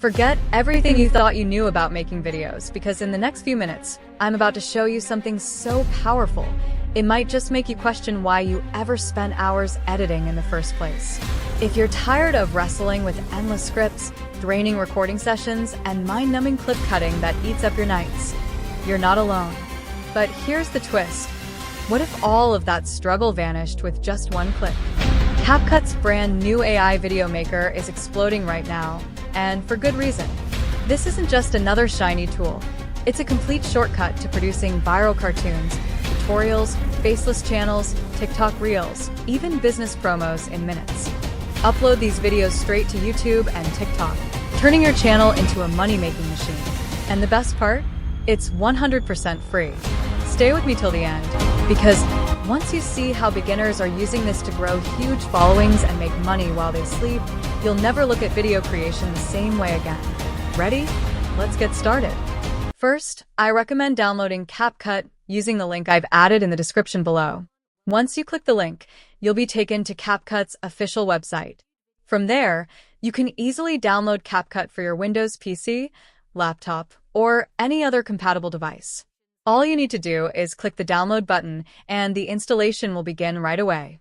Forget everything you thought you knew about making videos, because in the next few minutes, I'm about to show you something so powerful, it might just make you question why you ever spent hours editing in the first place. If you're tired of wrestling with endless scripts, draining recording sessions, and mind-numbing clip cutting that eats up your nights, you're not alone. But here's the twist. What if all of that struggle vanished with just one click? CapCut's brand new AI Video Maker is exploding right now, and for good reason. This isn't just another shiny tool. It's a complete shortcut to producing viral cartoons, tutorials, faceless channels, TikTok Reels, even business promos in minutes. Upload these videos straight to YouTube and TikTok, turning your channel into a money-making machine. And the best part? It's 100% free. Stay with me till the end, because once you see how beginners are using this to grow huge followings and make money while they sleep, you'll never look at video creation the same way again. Ready? Let's get started. First, I recommend downloading CapCut using the link I've added in the description below. Once you click the link, you'll be taken to CapCut's official website. From there, you can easily download CapCut for your Windows PC, laptop, or any other compatible device. All you need to do is click the download button and the installation will begin right away.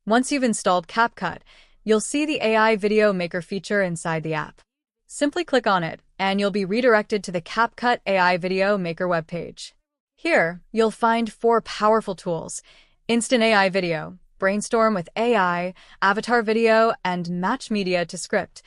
Once you've installed CapCut, you'll see the AI Video Maker feature inside the app. Simply click on it and you'll be redirected to the CapCut AI Video Maker webpage. Here, you'll find 4 powerful tools: Instant AI Video, Brainstorm with AI, Avatar Video, and Match Media to Script,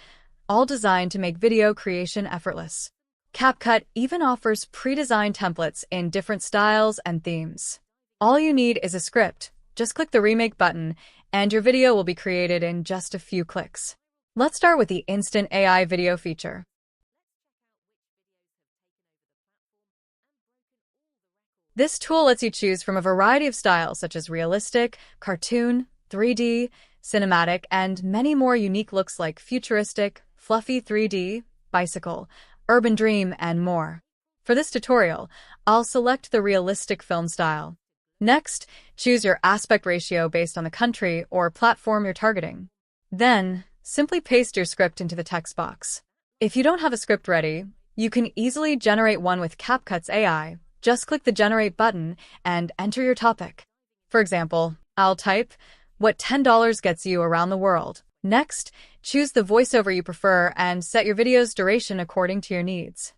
all designed to make video creation effortless. CapCut even offers pre-designed templates in different styles and themes. All you need is a script. Just click the remake button, and your video will be created in just a few clicks. Let's start with the Instant AI Video feature. This tool lets you choose from a variety of styles such as realistic, cartoon, 3D, cinematic, and many more unique looks like futuristic, fluffy 3D, bicycle, urban dream, and more. For this tutorial, I'll select the realistic film style. Next, choose your aspect ratio based on the country or platform you're targeting. Then, simply paste your script into the text box. If you don't have a script ready, you can easily generate one with CapCut's AI. Just click the Generate button and enter your topic. For example, I'll type, "What $10 gets you around the world?" Next, choose the voiceover you prefer and set your video's duration according to your needs.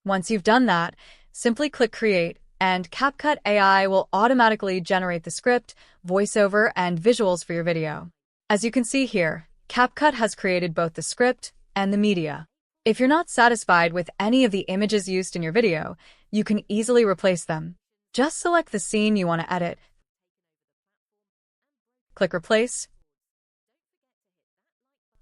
Once you've done that, simply click Create, and CapCut AI will automatically generate the script, voiceover, and visuals for your video. As you can see here, CapCut has created both the script and the media. If you're not satisfied with any of the images used in your video, you can easily replace them. Just select the scene you want to edit. Click Replace.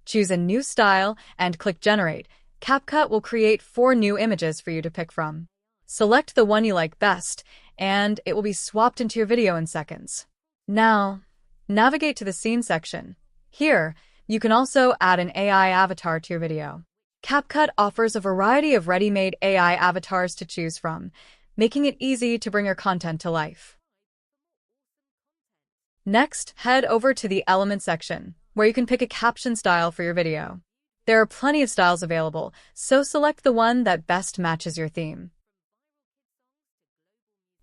Choose a new style and click Generate. CapCut will create 4 new images for you to pick from. Select the one you like best, and it will be swapped into your video in seconds. Now, navigate to the Scene section. Here, you can also add an AI avatar to your video. CapCut offers a variety of ready-made AI avatars to choose from, making it easy to bring your content to life. Next, head over to the Element section, where you can pick a caption style for your video. There are plenty of styles available, so select the one that best matches your theme.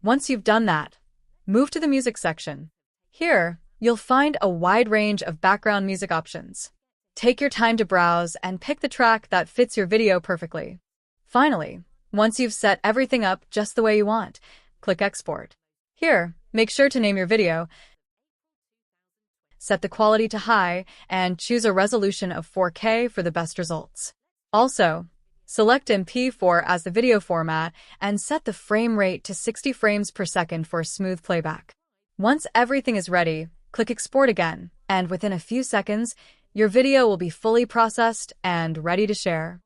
Once you've done that, move to the Music section. Here, you'll find a wide range of background music options. Take your time to browse and pick the track that fits your video perfectly. Finally, once you've set everything up just the way you want, click Export. Here, make sure to name your video, set the quality to high, and choose a resolution of 4K for the best results. Also, select MP4 as the video format and set the frame rate to 60 frames per second for smooth playback. Once everything is ready, click Export again, and within a few seconds, your video will be fully processed and ready to share.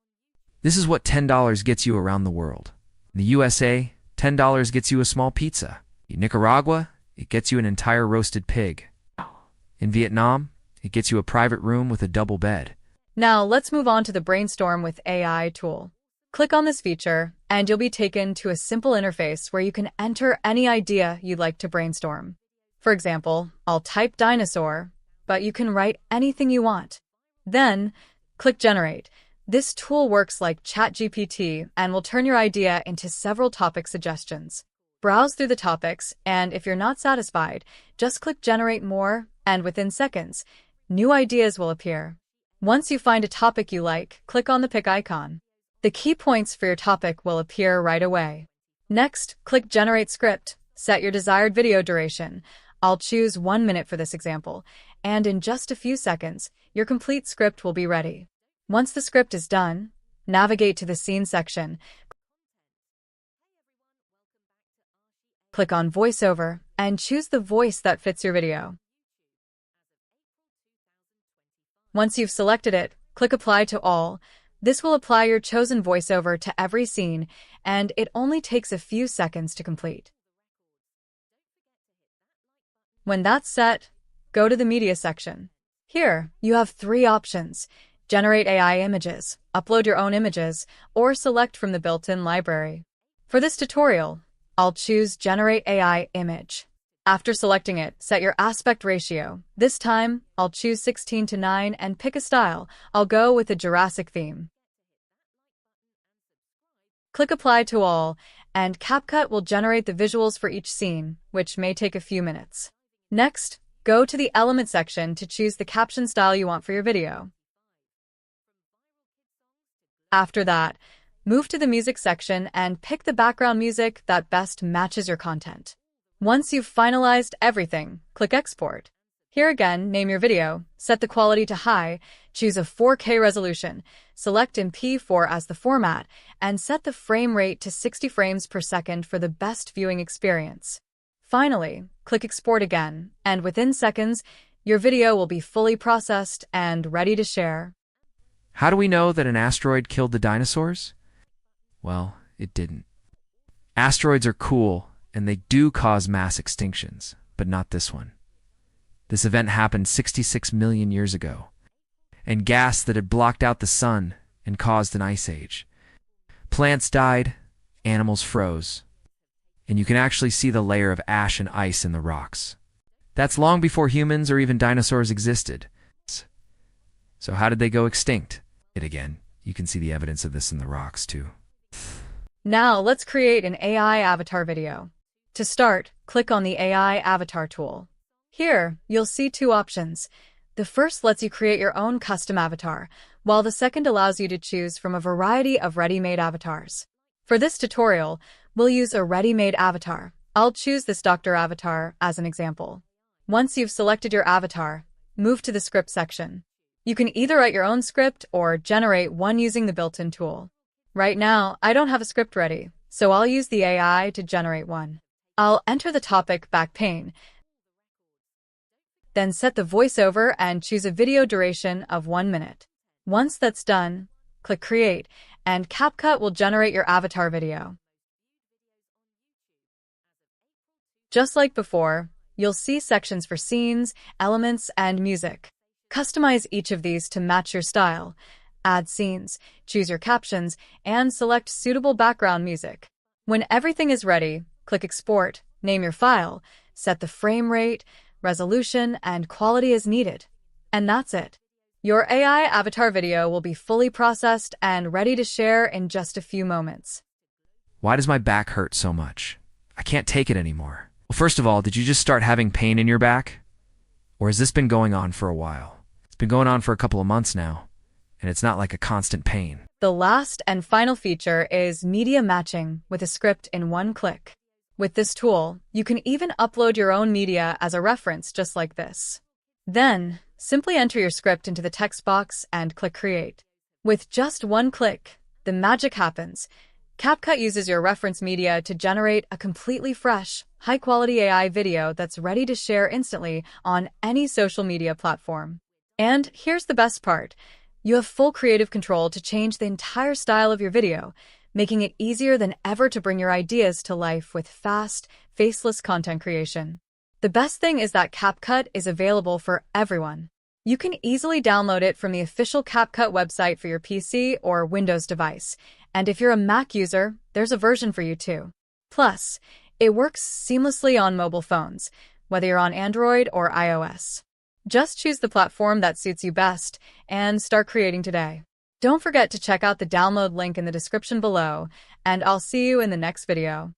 This is what $10 gets you around the world. In the USA, $10 gets you a small pizza. In Nicaragua, it gets you an entire roasted pig. In Vietnam, it gets you a private room with a double bed. Now let's move on to the Brainstorm with AI tool. Click on this feature, and you'll be taken to a simple interface where you can enter any idea you'd like to brainstorm. For example, I'll type dinosaur, but you can write anything you want. Then, click Generate. This tool works like ChatGPT and will turn your idea into several topic suggestions. Browse through the topics, and if you're not satisfied, just click Generate More, and within seconds, new ideas will appear. Once you find a topic you like, click on the pick icon. The key points for your topic will appear right away. Next, click Generate Script. Set your desired video duration. I'll choose 1 minute for this example, and in just a few seconds, your complete script will be ready. Once the script is done, navigate to the Scene section. Click on VoiceOver and choose the voice that fits your video. Once you've selected it, click Apply to All. This will apply your chosen voiceover to every scene, and it only takes a few seconds to complete. When that's set, go to the Media section. Here, you have 3 options: generate AI images, upload your own images, or select from the built-in library. For this tutorial, I'll choose Generate AI Image. After selecting it, set your aspect ratio. This time, I'll choose 16:9 and pick a style. I'll go with a Jurassic theme. Click Apply to All, and CapCut will generate the visuals for each scene, which may take a few minutes. Next, go to the Element section to choose the caption style you want for your video. After that, move to the Music section and pick the background music that best matches your content. Once you've finalized everything, click Export. Here again, name your video, set the quality to high, choose a 4K resolution, select MP4 as the format, and set the frame rate to 60 frames per second for the best viewing experience. Finally, click Export again, and within seconds, your video will be fully processed and ready to share. How do we know that an asteroid killed the dinosaurs? Well, it didn't. Asteroids are cool, and they do cause mass extinctions, but not this one. This event happened 66 million years ago, and gas that had blocked out the sun and caused an ice age. Plants died, animals froze, and you can actually see the layer of ash and ice in the rocks. That's long before humans or even dinosaurs existed. So how did they go extinct? Again, you can see the evidence of this in the rocks too. Now let's create an AI avatar video. To start, click on the AI avatar tool. Here, you'll see 2 options. The first lets you create your own custom avatar, while the second allows you to choose from a variety of ready-made avatars. For this tutorial, we'll use a ready-made avatar. I'll choose this Doctor avatar as an example. Once you've selected your avatar, move to the Script section. You can either write your own script or generate one using the built-in tool. Right now, I don't have a script ready, so I'll use the AI to generate one. I'll enter the topic back pane, then set the voiceover and choose a video duration of 1 minute. Once that's done, click Create, and CapCut will generate your avatar video. Just like before, you'll see sections for scenes, elements, and music. Customize each of these to match your style. Add scenes, choose your captions, and select suitable background music. When everything is ready, click Export, name your file, set the frame rate, resolution, and quality as needed. And that's it. Your AI avatar video will be fully processed and ready to share in just a few moments. Why does my back hurt so much? I can't take it anymore. Well, first of all, did you just start having pain in your back? Or has this been going on for a while? It's been going on for a couple of months now, and it's not like a constant pain. The last and final feature is media matching with a script in 1 click. With this tool, you can even upload your own media as a reference just like this. Then, simply enter your script into the text box and click Create. With just 1 click, the magic happens. CapCut uses your reference media to generate a completely fresh, high-quality AI video that's ready to share instantly on any social media platform. And here's the best part. You have full creative control to change the entire style of your video, making it easier than ever to bring your ideas to life with fast, faceless content creation. The best thing is that CapCut is available for everyone. You can easily download it from the official CapCut website for your PC or Windows device, And if you're a Mac user, there's a version for you too. Plus, it works seamlessly on mobile phones, whether you're on Android or iOS. Just choose the platform that suits you best and start creating today. Don't forget to check out the download link in the description below, and I'll see you in the next video.